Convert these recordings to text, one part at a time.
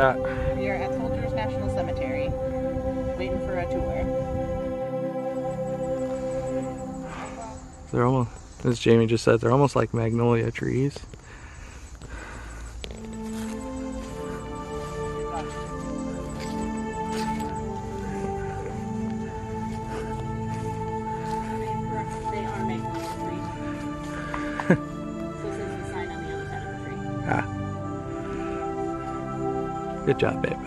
at? We are at Soldiers National Cemetery, waiting for a tour. They're almost, as Jamie just said, they're almost like magnolia trees. They are magnolia trees. So this is the sign on the other side of the tree. Ah. Good job, babe.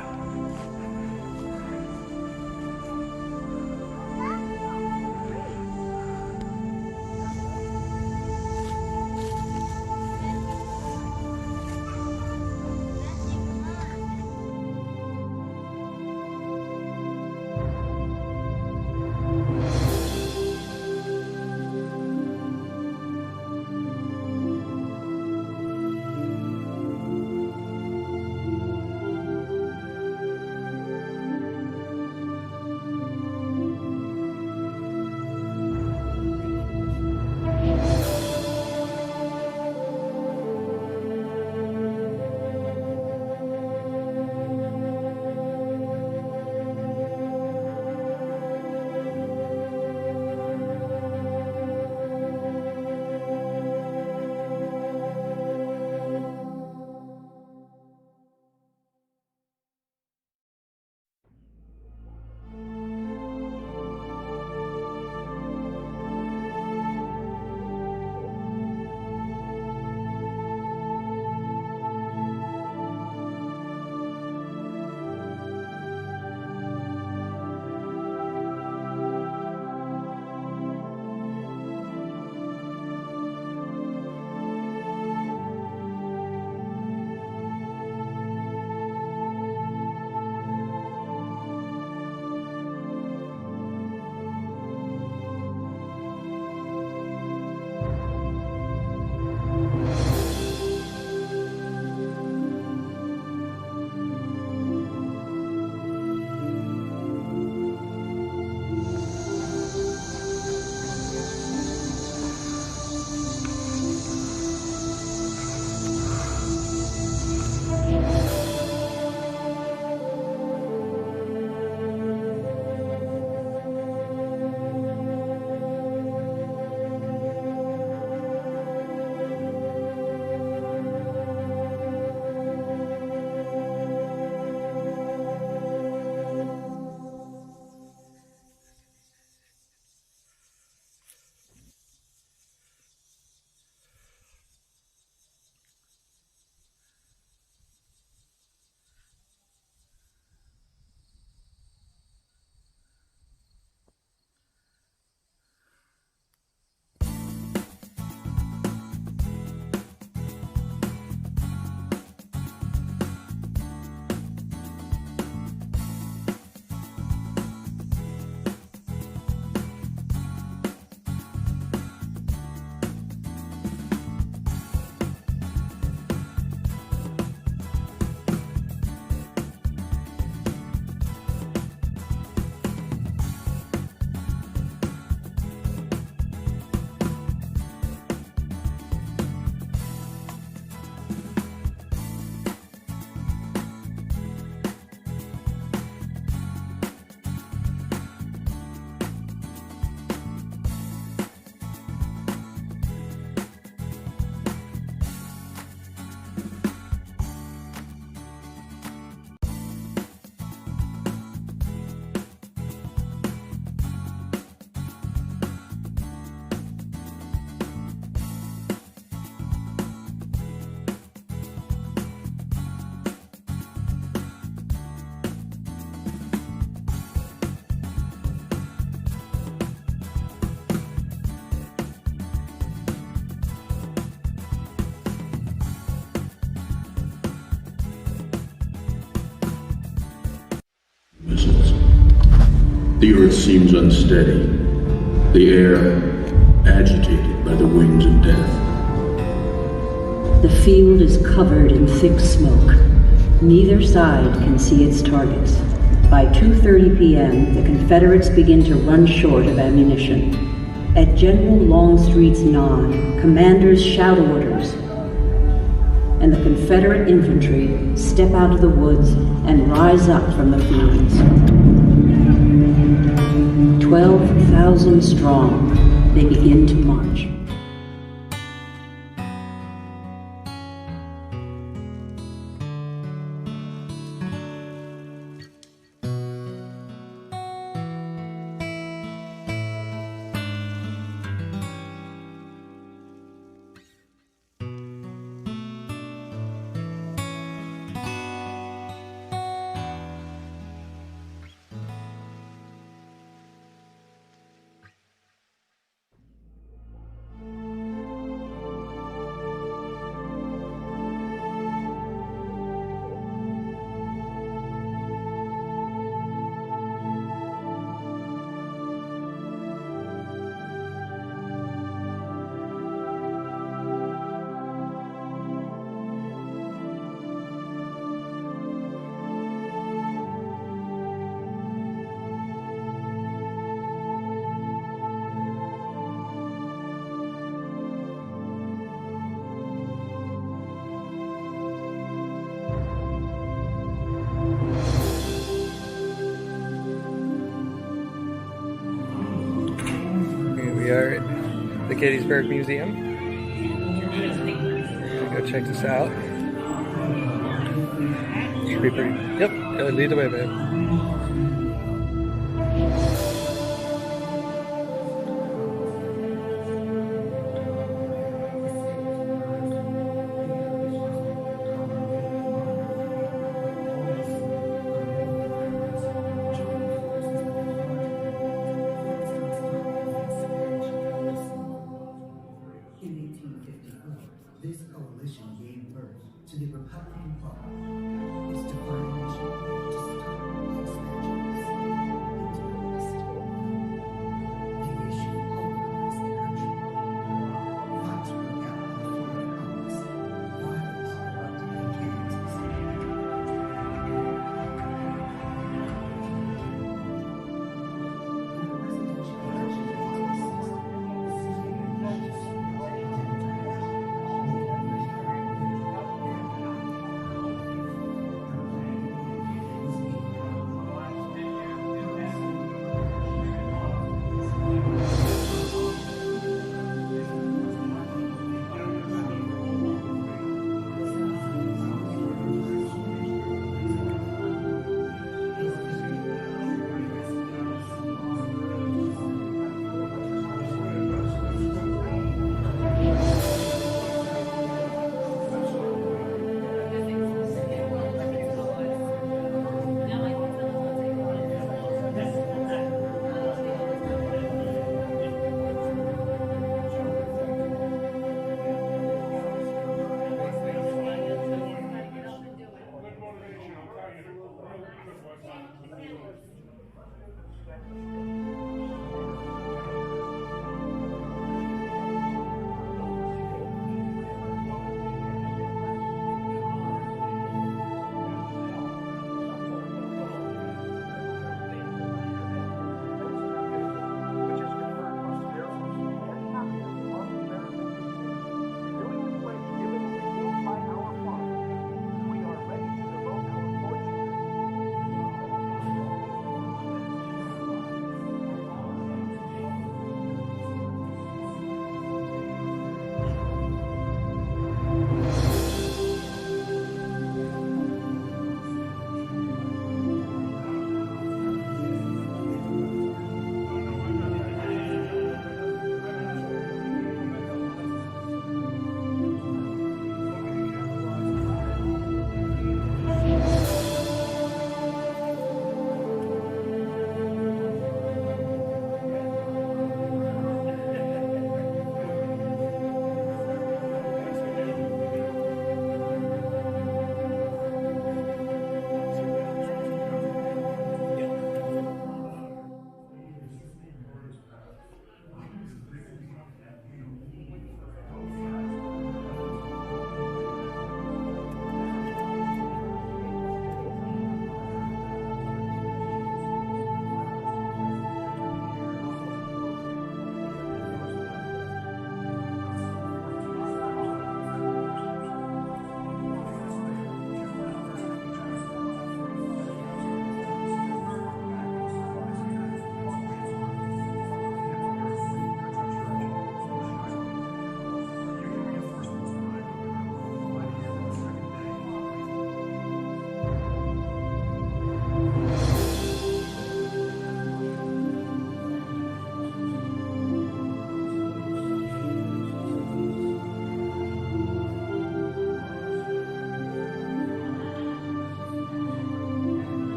The earth seems unsteady, the air agitated by the winds of death. The field is covered in thick smoke. Neither side can see its targets. By 2:30 p.m., the Confederates begin to run short of ammunition. At General Longstreet's nod, commanders shout orders, and the Confederate infantry step out of the woods and rise up from the fields. 12,000 strong, they begin to march. We are at the Gettysburg Museum. Go check this out. Should be pretty. Yep, lead the way, babe. This coalition gave birth to the Republican Party. Its defining mission to stop the expansion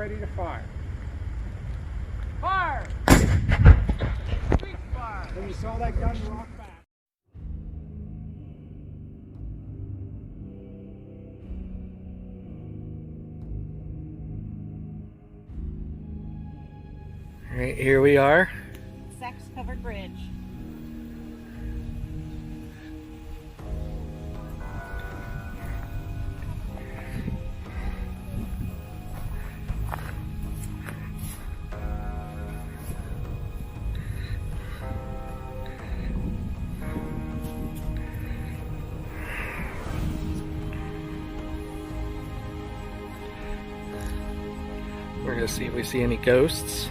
ready to fire. Fire! Please fire! When you saw that gun rock back. All right, here we are. Sex covered bridge. We're gonna see if we see any ghosts.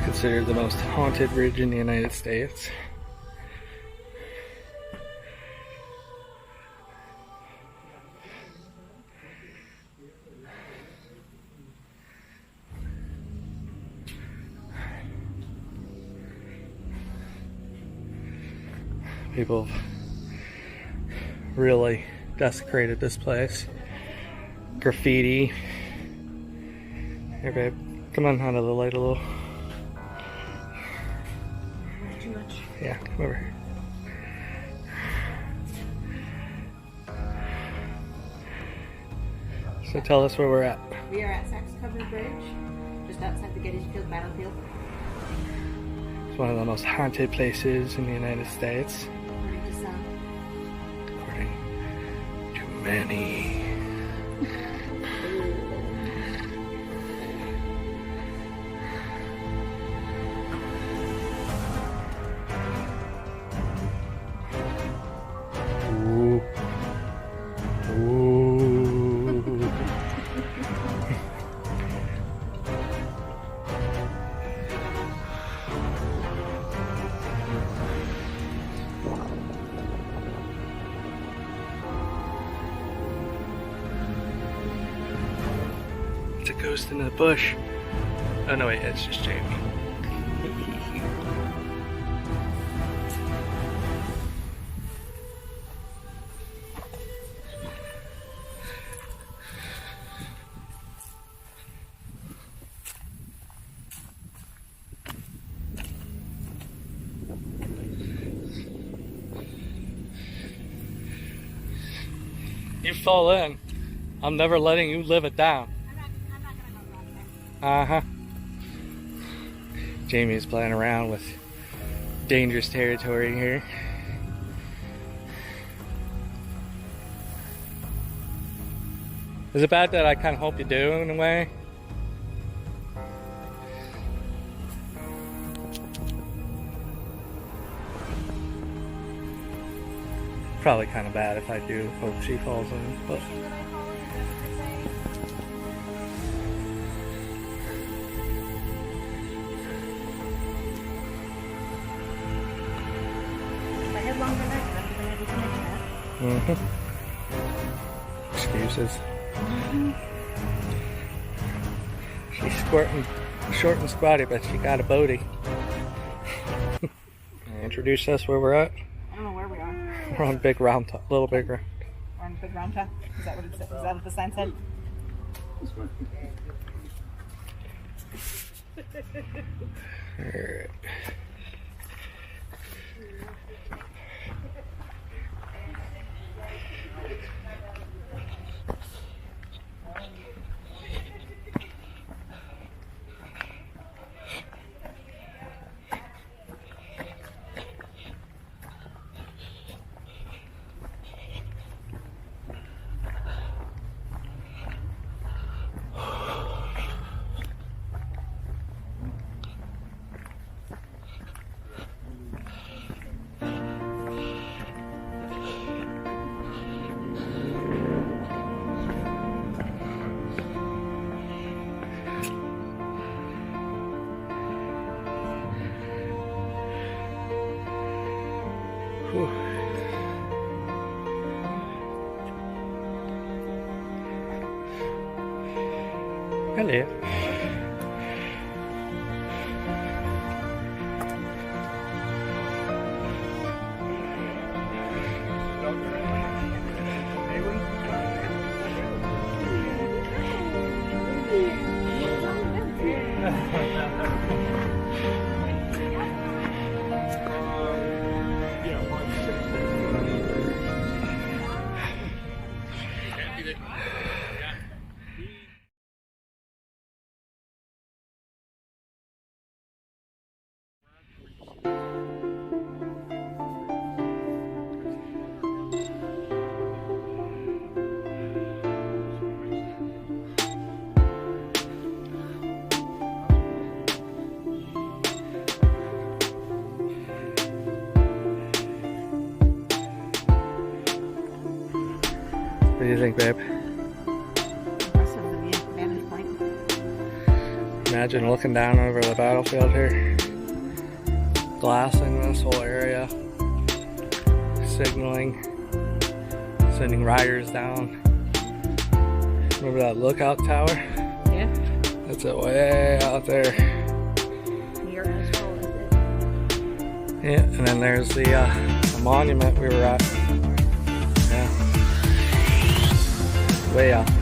Considered the most haunted bridge in the United States. People have really desecrated this place. Graffiti. Here, babe, come on out of the light a little. Too much. Yeah, come over here. So tell us where we're at. We are at Sex Covered Bridge, just outside the Gettysburg battlefield. It's one of the most haunted places in the United States. According to some. According to many. Ooh. Ooh. It's a ghost in the bush. Oh no, wait, it's just Jamie. You fall in. I'm never letting you live it down. I'm not gonna go back there. Uh-huh. Jamie's playing around with dangerous territory here. Is it bad that I kind of hope you do in a way? Probably kind of bad if I do hope she falls in, but... She would I fall in, is that what you're saying? If I had longer legs, I would have been able to make that. Excuses. She's squirting, short and squatty, but she got a booty. Introduce us where we're at. I don't know where we are. We're on Big Round Top, Little Big Round. We're on Big Round Top. Is that what it said? Is that what the sign said? Alright. Hello. What do you think, babe? Impressive, the vantage point. Imagine looking down over the battlefield here, glassing this whole area, signaling, sending riders down. Remember that lookout tower? Yeah. That's it way out there. Near as well as it. Yeah, and then there's the monument we were at. Yeah. Way out there.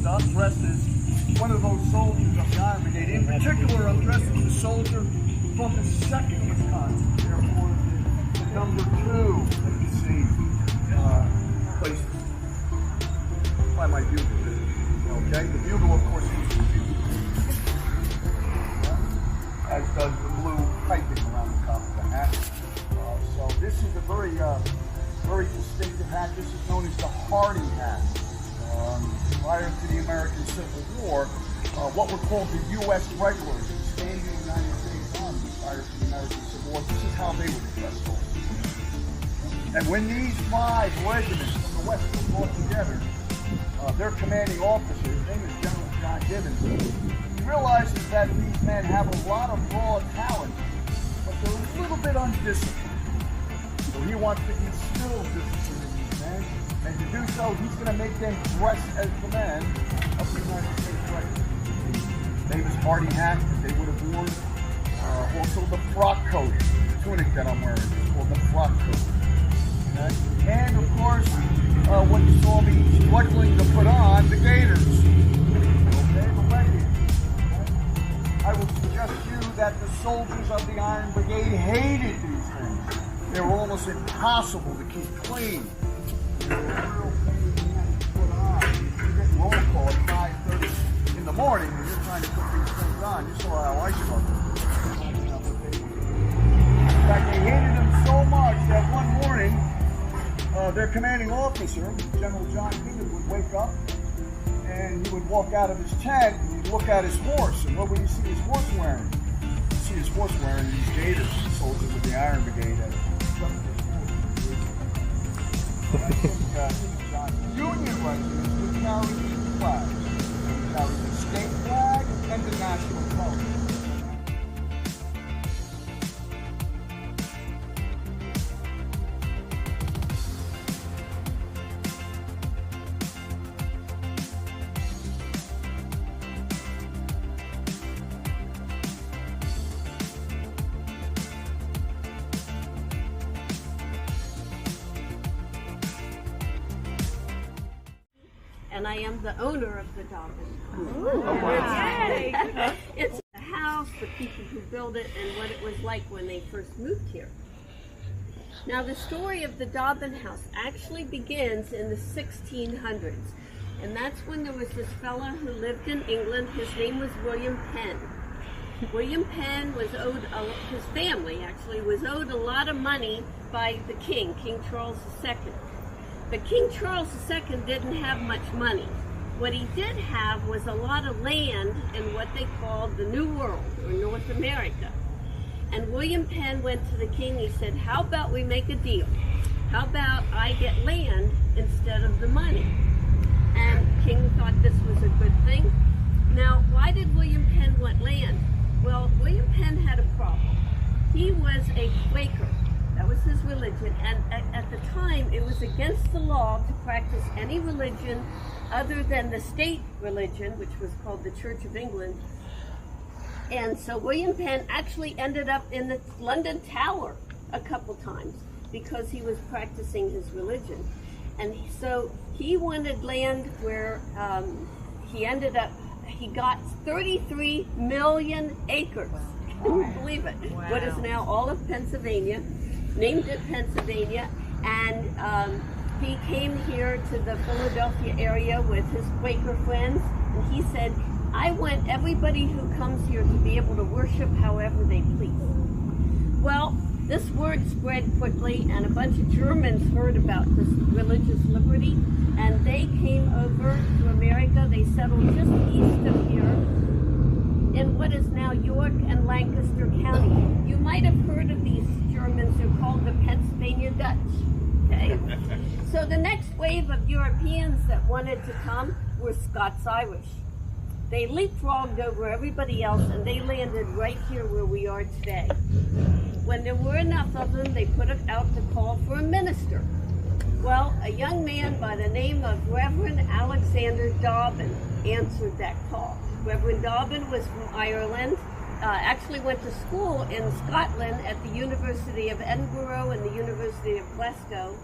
Undressed as one of those soldiers of the Iron Brigade. In particular, undressed as a soldier from the 2nd Wisconsin, therefore the number 2 that you see placed by my bugle. Okay, the bugle, of course, is as does the blue piping around the top of the hat. So this is a very distinctive hat. This is known as the Hardy hat. Prior to the American Civil War, what were called the U.S. regulars, the standing United States Army prior to the American Civil War, this is how they were dressed. And when these 5 regiments from the West were brought together, their commanding officer, his name is General John Gibbons, he realizes that these men have a lot of raw talent, but they're a little bit undisciplined. So he wants to instill discipline in these men. And to do so, he's going to make them dress as the men of the United States Regulars. Famous Hardy hat that they would have worn. Also the frock coat, the tunic that I'm wearing is called the frock coat. Okay? And of course, what you saw me struggling to put on, the gaiters. Okay, the leggings. Okay? I will suggest to you that the soldiers of the Iron Brigade hated these things. They were almost impossible to keep clean. Roll call at 5:30 in the morning when you're trying to put these things on. You saw how I struggled. In fact, they hated them so much that one morning, their commanding officer, General John Gibbons, would wake up and he would walk out of his tent and he'd look at his horse. And what would you see his horse wearing? You'd see his horse wearing these gaiters, the soldiers of the Iron Brigade had Union regiments would carry two flags. They would carry the state flag and the national color. and I am the owner of the Dobbin House. It's a house, the people who built it, and what it was like when they first moved here. Now, the story of the Dobbin House actually begins in the 1600s, and that's when there was this fellow who lived in England. His name was William Penn. William Penn was owed, his family actually was owed a lot of money by the king, King Charles II. But King Charles II didn't have much money. What he did have was a lot of land in what they called the New World, or North America. And William Penn went to the king. He said, how about we make a deal? How about I get land instead of the money? And the king thought this was a good thing. Now, why did William Penn want land? Well, William Penn had a problem. He was a Quaker. That was his religion. And at the time, it was against the law to practice any religion other than the state religion, which was called the Church of England. And so William Penn actually ended up in the London Tower a couple times because he was practicing his religion. And so he wanted land where he got 33 million acres. Can you believe it? Wow. What is now all of Pennsylvania, named it Pennsylvania. And he came here to the Philadelphia area with his Quaker friends, and he said, I want everybody who comes here to be able to worship however they please. Well, this word spread quickly, and a bunch of Germans heard about this religious liberty, and they came over to America. They settled just east of here in what is now York and Lancaster County. You might have heard of these Germans. They're called the Pennsylvania Dutch. Okay? So the next wave of Europeans that wanted to come were Scots-Irish. They leapfrogged over everybody else, and they landed right here where we are today. When there were enough of them, they put out the call for a minister. Well, a young man by the name of Reverend Alexander Dobbin answered that call. Reverend Dobbin was from Ireland, actually went to school in Scotland at the University of Edinburgh and the University of Glasgow.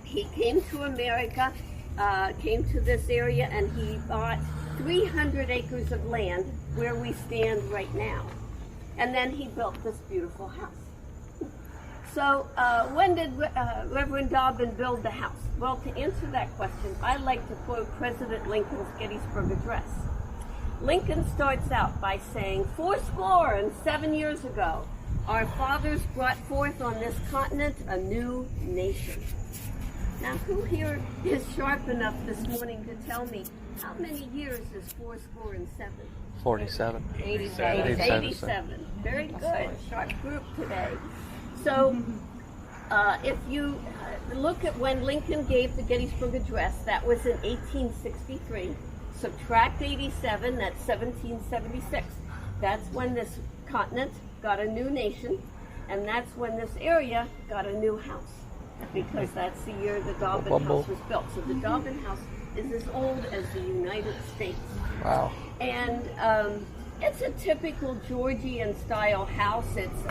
He came to America, came to this area, and he bought 300 acres of land where we stand right now. And then he built this beautiful house. So when did Reverend Dobbin build the house? Well, to answer that question, I like to quote President Lincoln's Gettysburg Address. Lincoln starts out by saying, 7 years ago, our fathers brought forth on this continent a new nation. Now, who here is sharp enough this morning to tell me how many years is 7? 47. 87. Very good. Sharp group today. So, if you look at when Lincoln gave the Gettysburg Address, that was in 1863. Subtract 87, that's 1776. That's when this continent got a new nation, and that's when this area got a new house, because that's the year the Dobbin House was built. So the Dobbin House is as old as the United States. Wow. And it's a typical Georgian style house. It's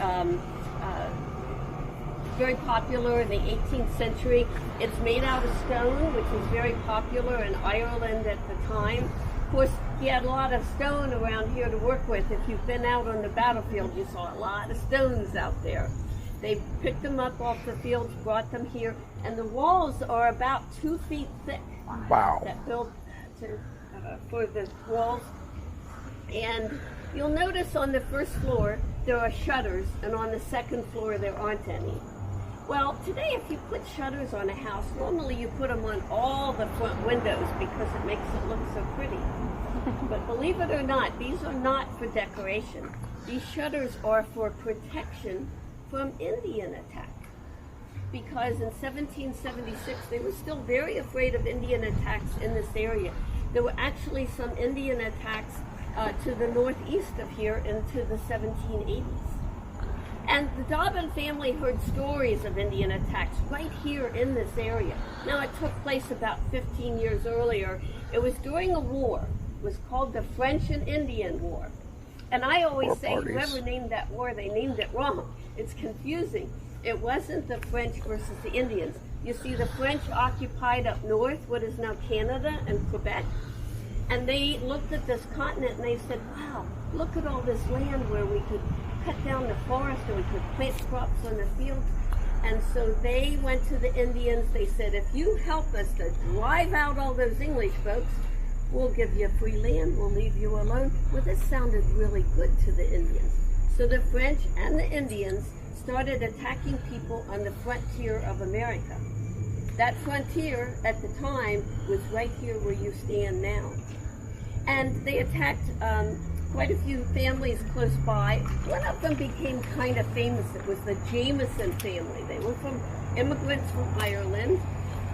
very popular in the 18th century. It's made out of stone, which was very popular in Ireland at the time. Of course, he had a lot of stone around here to work with. If you've been out on the battlefield, you saw a lot of stones out there. They picked them up off the fields, brought them here, and the walls are about 2 feet thick. Wow. That built for the walls. And you'll notice on the first floor there are shutters, and on the second floor there aren't any. Well, today if you put shutters on a house, normally you put them on all the front windows because it makes it look so pretty. But believe it or not, these are not for decoration. These shutters are for protection from Indian attack. Because in 1776, they were still very afraid of Indian attacks in this area. There were actually some Indian attacks to the northeast of here into the 1780s. And the Dobbin family heard stories of Indian attacks right here in this area. Now, it took place about 15 years earlier. It was during a war. It was called the French and Indian War. And I always say, whoever named that war, they named it wrong. It's confusing. It wasn't the French versus the Indians. You see, the French occupied up north, what is now Canada and Quebec, and they looked at this continent and they said, wow, look at all this land where we could cut down the forest and we could plant crops on the fields. And so they went to the Indians. They said, if you help us to drive out all those English folks, we'll give you free land, we'll leave you alone. Well, this sounded really good to the Indians. So the French and the Indians started attacking people on the frontier of America. That frontier at the time was right here where you stand now. And they attacked quite a few families close by. One of them became kind of famous. It was the Jameson family. They were immigrants from Ireland,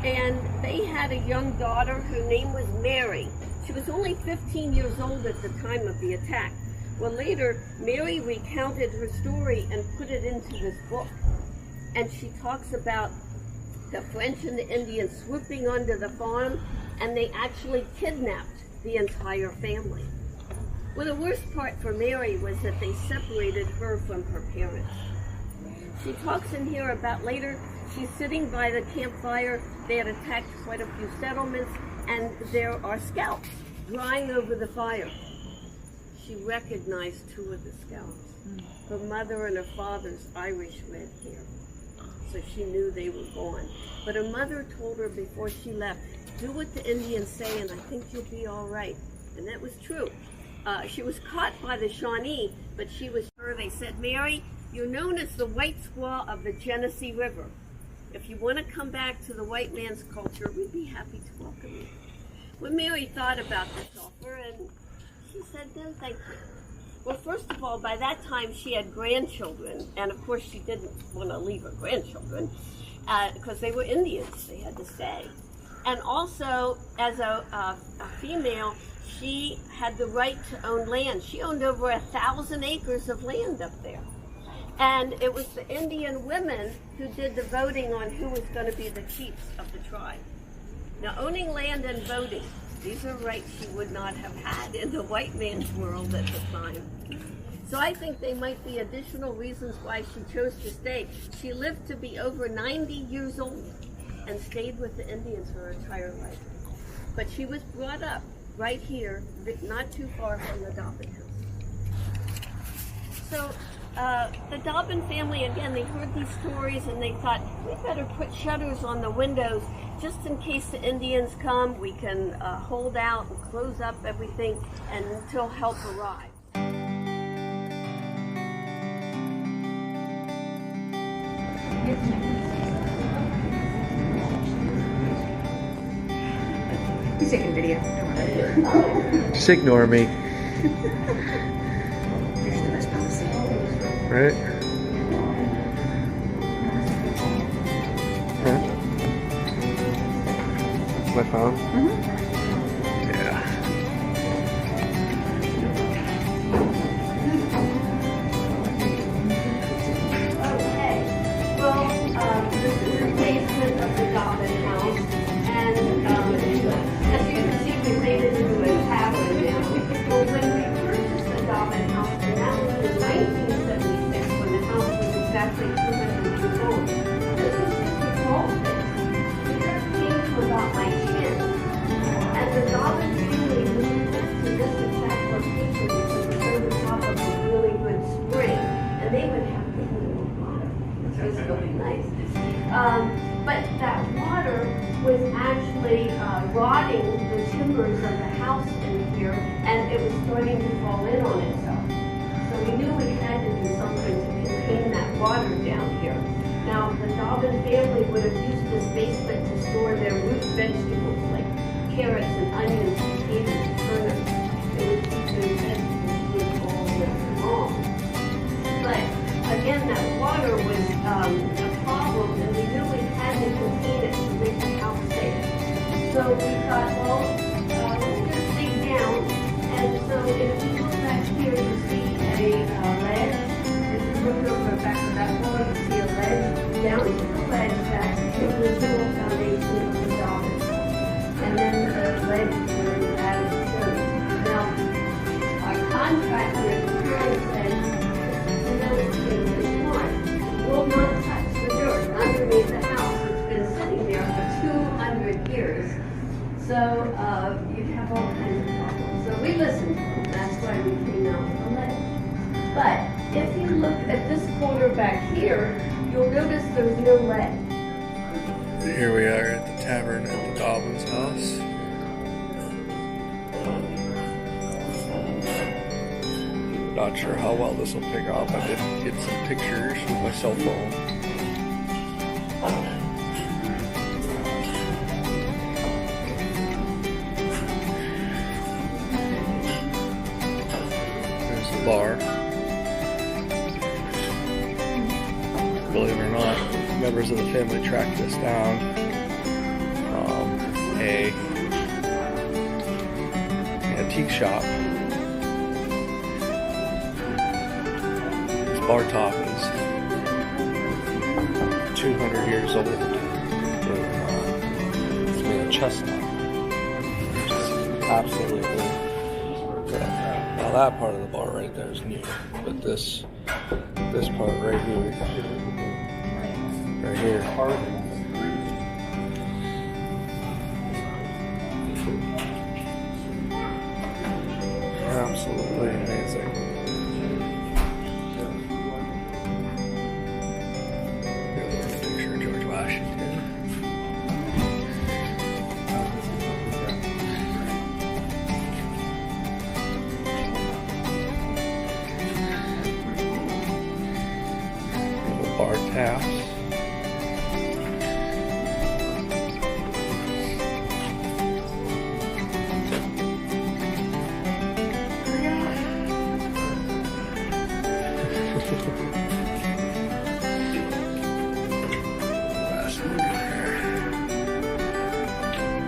and they had a young daughter. Her name was Mary. She was only 15 years old at the time of the attack. Well, later, Mary recounted her story and put it into this book. And she talks about the French and the Indians swooping onto the farm, and they actually kidnapped the entire family. Well, the worst part for Mary was that they separated her from her parents. She talks in here about later, she's sitting by the campfire. They had attacked quite a few settlements, and there are scalps drying over the fire. She recognized two of the scalps, her mother and her father's Irish red hair. So she knew they were gone. But her mother told her before she left, do what the Indians say and I think you'll be all right. And that was true. She was caught by the Shawnee, but she was sure. They said, Mary, you're known as the white squaw of the Genesee River. If you want to come back to the white man's culture, we'd be happy to welcome you. Well, Mary thought about this offer and she said, no, thank you. Well, first of all, by that time she had grandchildren, and of course she didn't want to leave her grandchildren because they were Indians. They had to stay. And also, as a female, she had the right to own land. She owned over 1,000 acres of land up there. And it was the Indian women who did the voting on who was going to be the chiefs of the tribe. Now, owning land and voting, these are rights she would not have had in the white man's world at the time. So I think they might be additional reasons why she chose to stay. She lived to be over 90 years old and stayed with the Indians her entire life. But she was brought up right here, not too far from the Dobbin house. So the Dobbin family, again, they heard these stories and they thought, we better put shutters on the windows just in case the Indians come. We can hold out and close up everything until help arrives. He's taking video. Don't worry. Just ignore me. This is the best policy. Right? Huh? My phone? Yeah. Okay, well, this is the basement of the Dobbin house, and as you can see, we made it into a tavern now. Well, when we purchased the Dobbin house, and that was in 1976, when the house was exactly 200 years old, this was just a small space. It came to about my chin, and the Dobbin family was sent to this exact location because it was over top of a really good spring, and they would have water. So it was really nice. But that water was actually rotting the timbers of the house in here, and it was starting to fall in on itself. So we knew we had to do something to contain that water down here. Now, the Dobbin family would have used this basement to store their root vegetables like carrots and onions, potatoes, and turnips. It would keep those vegetables good all winter long. But again, that water was a problem, and we knew we had to contain it to make the house safe. So we thought, well, we'll just dig down. And so if you look back here, you see a ledge. If you look over the back of that wall, you see a ledge. Down to the ledge, that's the original foundation of the Dobbin. And then the ledge where So you have all kinds of problems. So we listened to them. That's why we came out with the lead. But if you look at this corner back here, you'll notice there's no lead. Here we are at the tavern at the Goblin's house. Not sure how well this will pick up. I did get some pictures with my cell phone. There's the bar. Believe it or not, members of the family tracked this down from a antique shop. This bar top is 200 years old. It's made of chestnut, which is absolutely good. Now that part of the bar right there is new, but this part right here. Right here. Absolutely amazing. Here's a picture of George Washington. Little bar taps.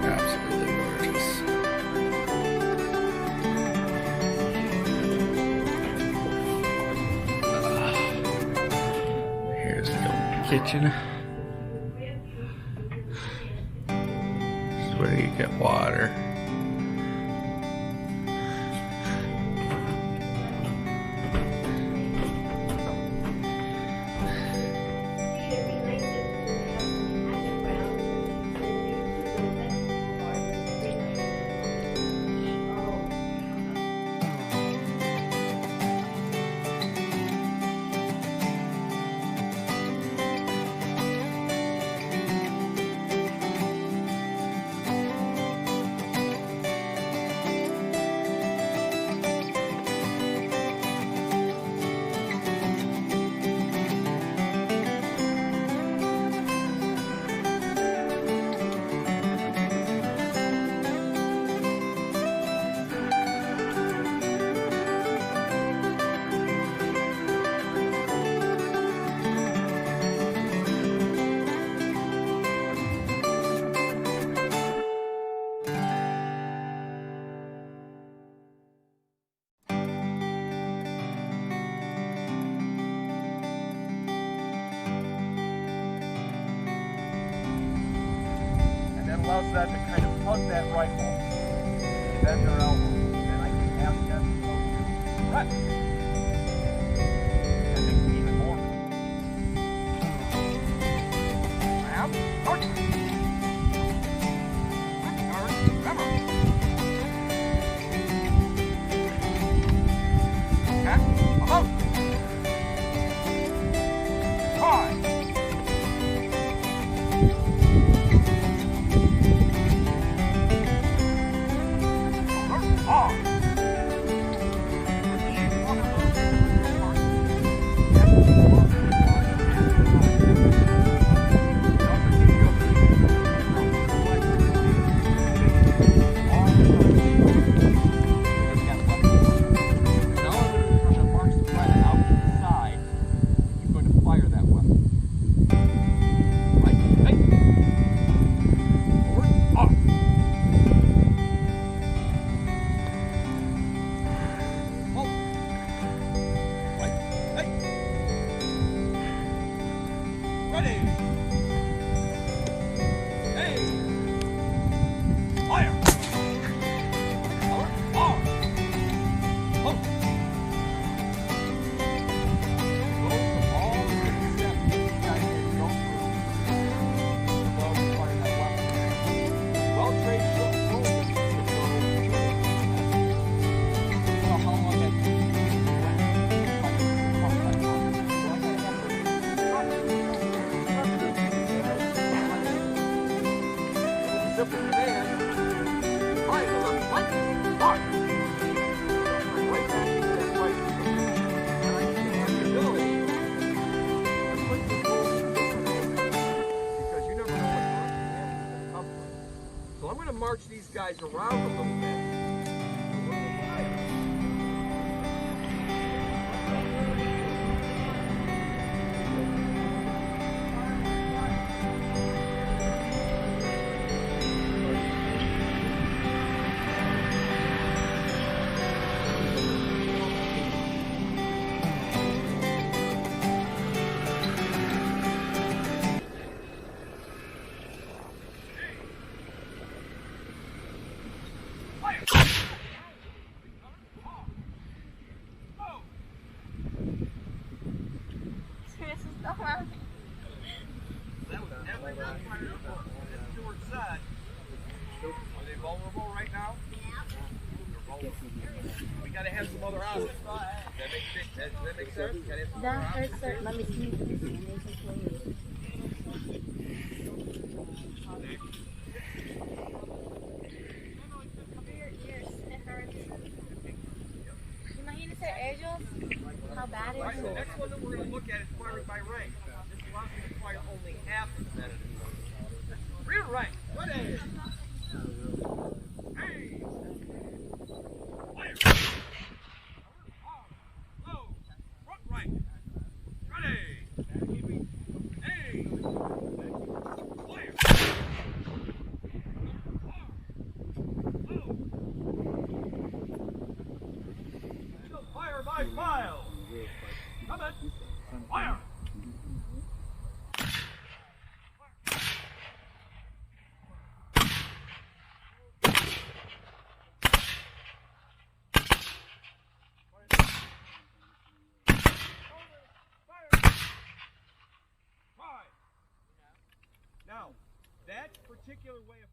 Absolutely gorgeous. Here's the old kitchen. This is where you get water. Allows that to kind of hug that rifle, bend their elbow, and I can ask them to rest. That makes me even more. Ram, start. Remember. Okay, about. Five. Well trained march these guys around a little bit. Are they vulnerable right now? We gotta have some other options. Does that make sense? Gotta have some other options. Let me see. Imagínense ellos, how bad it Right, is. the next one that we're going to look at is firing by range. This allows you to fire only half of the enemy. Rear right, ready. Hey! Fire! Low, front right. Ready. Hey! Fire! Low. Fire by file. Coming. Fire! Now, that particular way of